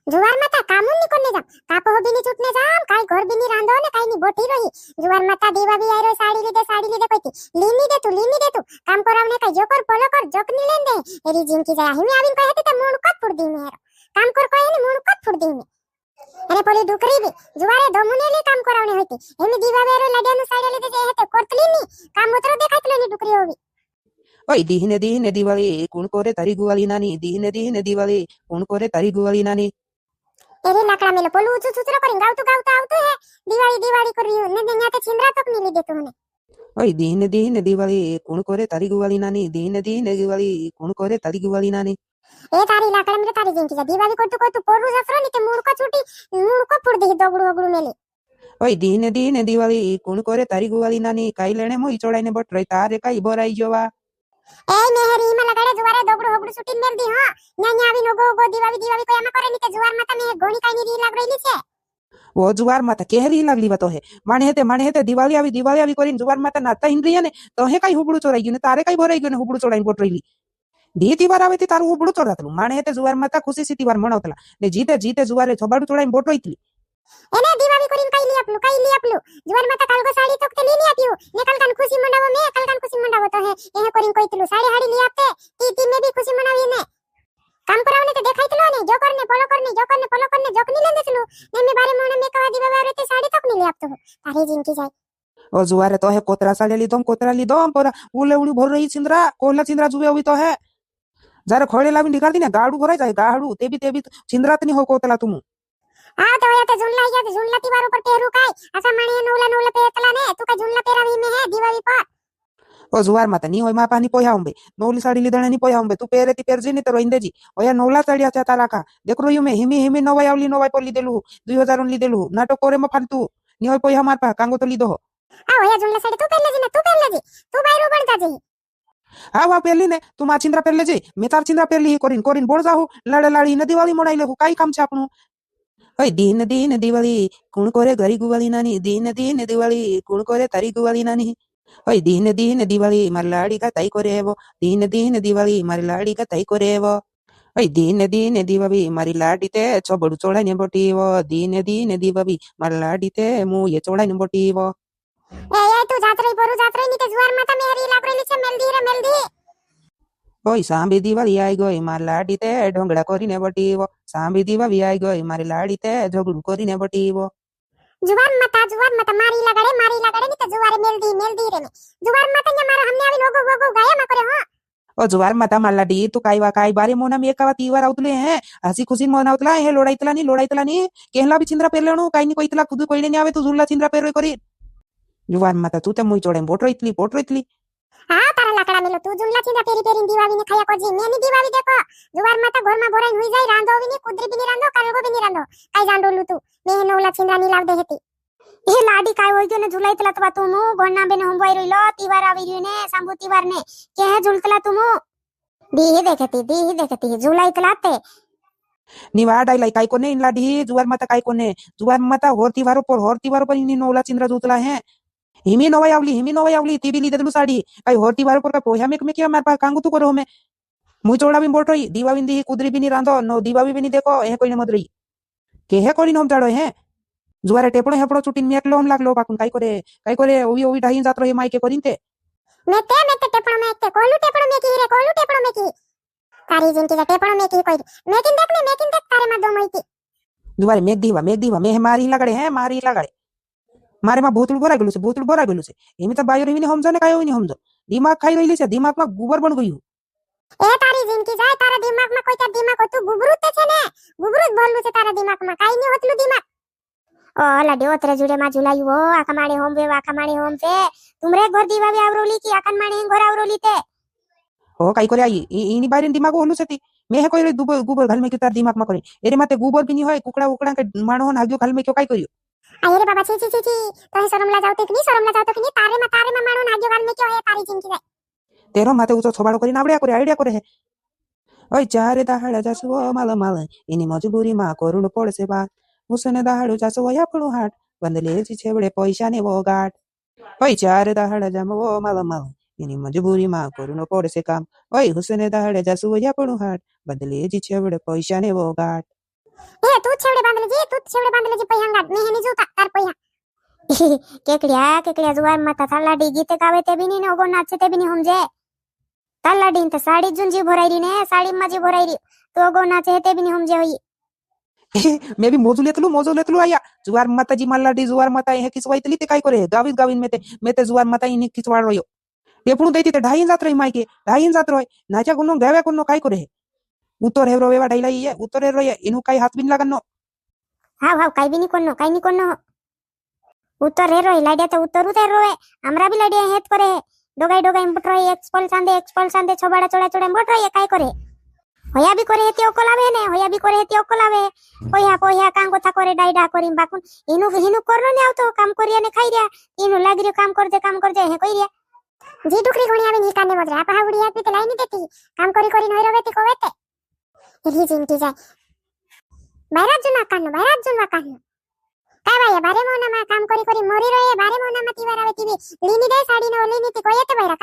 जुवार माता कामून नी कोने जाम कापो होबी नी चूटने जाम काई घर बी नी रांधो ने काई नी बोटी रही जुवार माता देवा बी आयरो साड़ी लीदे कोईती लीनी दे तू काम करावने काई जोकर पोलो कर जोक नी लेंदे एरी जिनकी जाय हिमी आविन कहते त मूण कत फुड़ दी मेरो काम कर कोई ने मूण कत फुड़ दी में अरे पोली डुकरी बी जुवारे दोमुनेली काम करावने होती हेमी दीवा बेरो लड्यानु साड़ी लीदे जे हेते कोरतली नी काम उतरो देखातलो नी डुकरी होवी ओय दीहने दिवाळी कोण कोरे तारी गुवाली नानी दीहने दिवाळी कोण कोरे तारी गुवाली नानी एरे लाकड़ा मेलो पोलू उचू चुचरो करिन गावतो है दिवाळी कर रही हूं ने न्याते छिंद्रा तक नी लीदे तूने ओय दीहने दिवाळी कोण कोरे तारी गुवाली नानी दीहने दिवाळी कोण कोरे तारी गुवाली नानी ए तारी लाकड़ा मेरे तारी जिंकी जा दिवाळी को तू पोरू जफरो नी ते मुड़को छूटी मुड़को फुड़ दे दोगड़ू ओगड़ू मेले ओय दीहने दिवाळी कोण कोरे तारी गुवाली नानी काई लेणे मोई चोडाईने बटराई तारे काई बोराई जोवा ए मेहरी में लगाड़े जुवारे दोगड़ू ओगड़ू छूटी मेल दी हां न्या आवी नो गो दिवाळी को यामा करे नी ते जुवार माता में गोणी काई नी री लाग रही छे वो जुवार माता केहरी लागली वा तो है माने हेते दिवाळी आवी करीन जुवार माता नाता हिंद्रिया ने तो हे काई हुबड़ू चोराई गयो ने तारे काई बोराई गयो ने हुबड़ू चोडाईने बटराईली दी तिवार आवे ती तारू हुबड़ू चोरातलू माने हेते जुवार माता खुशी सी तिवार मनावतला ने जीते जुवारे छोबाडू चोडाईने बटराईतली एने दिवाळी करीन काई ली आपलू जुवार माता कालगो साड़ी तक ते ली आप्यो ने कलकन खुशी मनावो में कलकन खुशी मनावो तो है एहे करीन कोईतलू साड़ी हाड़ी ली आपते ती में भी खुशी मनावी ने काम करावने ते देखाइतलो ने जो करने पोलो करने जोक नी लेंदे चलू ने में बारे मोने में कवा दिवा बारे ते साड़ी तक नी ली आपतो तारी जिनकी जाय ओ जुवारे तो है कोतरा साड़ी लीधोम पोरा उलेवणी भर रही छिंद्रा कोहला छिंद्रा जुवे होवी तो है जारे खोळे लावी निकाल दी ने गाडू भराई जाय गाडू ते भी छिंद्रात नी हो कोतला तुमु हां तो या ते झुनला तिवार ऊपर पेरू काय असा माणे नवला पेतला ने तू काय झुनला पेरावी में है दिवाळी पर ओ जुवार माता नी होय मा पानी पोयाउंबे नवली साड़ी लीधणे नी पोयाउंबे तू पेरे ती पेरजी नी तो रोइंदेजी ओया नवला साड़ी आचा तारा का देखरो यू में हिमी नवाई आवली नवाई पोली देलु 2000 ओनली देलु नाटो कोरे म फालतू नी होय पोया मार पा कांगो तो लीधो आ ओया झुनला साड़ी तू पेरले जी तू बायरो बन जा जी हा वा पेरली ने तू मा छिंद्रा पेरले जी मे तार छिंद्रा पेरली कोरिन बोल जाहू लाड़ी न दिवाळी मोडाईले हु काई काम छे आपनु ओय दीन दिवाळी कोण कोरे घरी गुवाली नानी दीन दिवाळी कोण कोरे तारी गुवाली नानी ओय दीन दिवाळी मारी लाड़ी का ताई कोरे एवो दीन दिवाळी मारी लाड़ी का ताई कोरे एवो ओय दीन दिवाळी मारी लाड़ी ते छोबड़ू चोड़ाई ने बोटीवो दीन दिवाळी मारी लाड़ी ते मु ये चोड़ाई ने बोटीवो ए तू जात रही नी ते जुवार माता मेहरी लाग रही छे मेल दी ओय सांबी दिवाळी आई गई मारी लाड़ी ते ढोंगड़ा कोरीने बोटीवो सांबी दिवाळी आई गई मारी लाड़ी ते झगड़ू कोरीने बोटीवो जुवार माता मारी लगाड़े नी ते जुवारे मेल दी रे में जुवार माता ने मारा हमने आवी लोगो गाया मा करे हां ओ जुवार माता मालाडी तू काय बारे मोना में एकावा तीवार आवतले हैं हसी खुशी मनावतला हे लोड़ाइतला नी केहला भी छिंद्रा पेरलेणू काई नी कोईतला खुद कोईने नी आवे तू झुल्ला छिंद्रा पेरवे करी जुवार माता तू ते मुई चोड़े बोटरोइतली हां तारा लाकड़ा मेलो तू झुल्ला छिंद्रा पेरी दिवावी ने खाया कोजी मेनी दिवावी देखो जुवार माता घर में बोराई हुई जाई रांधो भी नी कुदरी भी नी रांधो कालगो भी नी रांधो काई जांडोलू तू मे नवला छिंद्रा नी लाव दे हेती ए लाडी काय होय गयो ने झुलाइतला तवा तुमु गोन्ना बेने होंबाई रहिलो तिवार आवी रही ने सांबू तिवार ने के है झुलतला तुमु दी देखती झुलाइतला ते निवाडाई काय कोने इन लाडी जुवार माता काय कोने जुवार माता होर तिवारो पर इन नवला छिंद्रा जुतला है हिमी नवाई आवली ती भी ली देलु साड़ी काय होर तिवारो पर का पोया में क्या मार पा कांगू तू करो में मुई चोड़ा भी बोट रही दीवा बिंदी कुदरी भी नी रांधो नो दीवा भी नी देखो ए कोई ने मत रही के है कोरी नम जाड़ो है जुवारे टेपड़ो हेपड़ो चुटिन मेटलो हम लागलो पाकुन काय करे ओवी ढाई जात रही माई के करिनते मेते टेपड़ो में के कोलू टेपड़ो में की तारी जिनकी जा टेपड़ो में की कोई मेकिन देख तारे मा दो मईती जुवारे मेघ दीवा मे मारी लगड़े मारे मा भूतुल बोरा गेलु से एमी त बायो रेमी हमजो ने काय होनी हमजो दिमाग खाई रहीली से दिमाग में गुबर बन गई ए तारी जिनकी जाय तारा दिमाग में कोई ता दिमाग तू गुबरुत छे ने गुबरुत बोललू छे तारा दिमाग में काई नी होतलू दिमाग ओ लडे ओतरे जुड़े मा झुलाई वो आकमाड़े होम पे तुमरे घर दीवावी आवरोली की आकन माणे घर आवरोली ते ओ काई करे आई इनी बारे दिमाग होलु सेती मे है कोई गुबर घल में क्यों तार दिमाग में करे एरे माते गुबर भी नी होय कुकड़ा के माणो हो नाग्यो घल में क्यों काई करियो अरे बाबा छी तो शरम ला जाओ तो कि नहीं तारे में मानो नाग्यो गाल में क्यों है तारी जिनकी जाय तेरो माते ऊंचो छोबाड़ो करी नावड़िया करे आइडिया करे है ओय चारे दाहड़ा जासो माल इनी मजबूरी मा करुण पड़से बात हुसने दाहड़ो जासो आपणो हाट बंदले जी छेवड़े पैसा ने वो गाट ओय चारे दाहड़ा जामो माल इनी मजबूरी मा करुण पड़से काम ओय हुसने दाहड़े जासो आपणो हाट बंदले जी छेवड़े पैसा ने वो गाट ए तू छेवडे बांधले जी पहियांगात मी हेनी जुता तार पहिया केकड्या जुवार माता थालाडी गीते गावे ते बिनी नो गो नाचे ते बिनी हमजे थालाडी त साड़ी जुंजी भरायरी ने साड़ी माजी भरायरी तो गो नाचे ते बिनी हमजे होई मैं भी मोजू लेतलू आया जुवार माता जी मल्लाडी जुवार माता हे किचवायतली ते काय करे गावीन में ते जुवार माता इनी किचवाड रयो टेपणू देती ते ढाईन जात रही मायके ढाईन जात रही नाचा गुनो गाव्या गुनो काय करे उतर हेवरो वेवा ढाईला ये उतर हेरो ये इनु काय हाथ बिन लागनो हाव काय बिनी कोन्नो उतर हेरो लाड्या त उतरू ते रोए हमरा भी लाड्या हेत करे डोगाई बटरोय एक्सपल सांदे छोबाडा चोड़ा बटरोय काय करे होया भी करे हेती ओकलावे ने होया भी करे हेती ओकलावे पोया कांगो था करे डाइडा करिम बाकुन हिनु करनो ने आवतो काम करिया ने खाई रिया इनु लागिरियो काम कर दे हे कई रिया जी डुकरी घोणी आवे नी काने बदरा आपा हुडी हाथ पे लाई नी देती काम करी नई रवेती को वेते इली जिंटी जाय बायरात जुना कानो काय बाया बारे मोना मा काम करी मोरी रोए बारे मोना मा तिवार आवे ती लीनी दे साडी नो लीनी ती कोयते बायरा